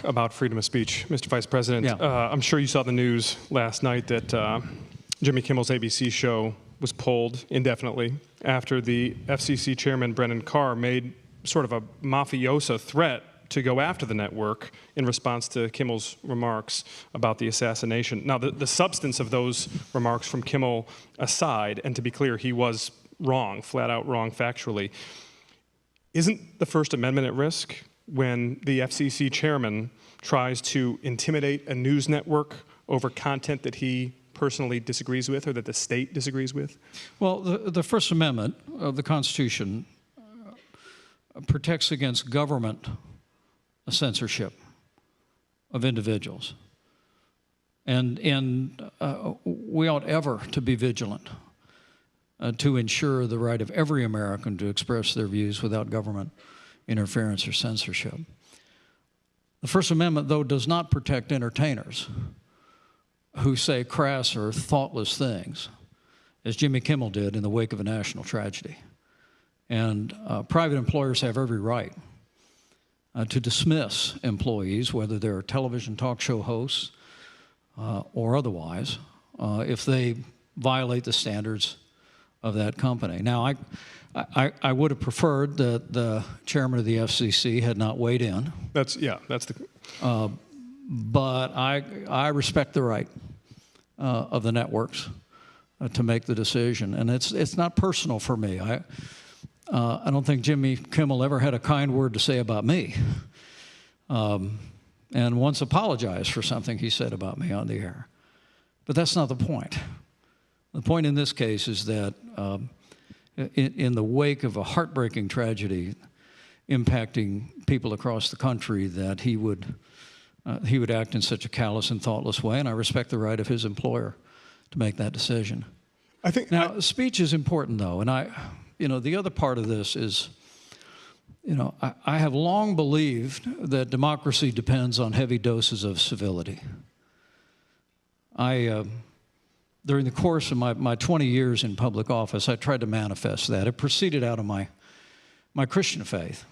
about freedom of speech, Mr. Vice President. Yeah. I'm sure you saw the news last night that Jimmy Kimmel's ABC show was pulled indefinitely after the FCC chairman, Brennan Carr, made sort of a mafioso threat to go after the network in response to Kimmel's remarks about the assassination. Now, the substance of those remarks from Kimmel aside, and to be clear, he was wrong, flat out wrong factually, isn't the First Amendment at risk when the FCC chairman tries to intimidate a news network over content that he personally disagrees with or that the state disagrees with? Well, the First Amendment of the Constitution protects against government censorship of individuals. And we ought ever to be vigilant to ensure the right of every American to express their views without government interference or censorship. The First Amendment, though, does not protect entertainers who say crass or thoughtless things, as Jimmy Kimmel did in the wake of a national tragedy. And private employers have every right to dismiss employees, whether they're television talk show hosts or otherwise, if they violate the standards of that company. Now, I would have preferred that the chairman of the FCC had not weighed in. That's the. But I respect the right of the networks to make the decision, and it's not personal for me. I don't think Jimmy Kimmel ever had a kind word to say about me, and once apologized for something he said about me on the air. But that's not the point. The point in this case is that in the wake of a heartbreaking tragedy impacting people across the country, that he would act in such a callous and thoughtless way, and I respect the right of his employer to make that decision. I think now, speech is important, though, and the other part of this is, I have long believed that democracy depends on heavy doses of civility. During the course of my 20 years in public office, I tried to manifest that. It proceeded out of my Christian faith.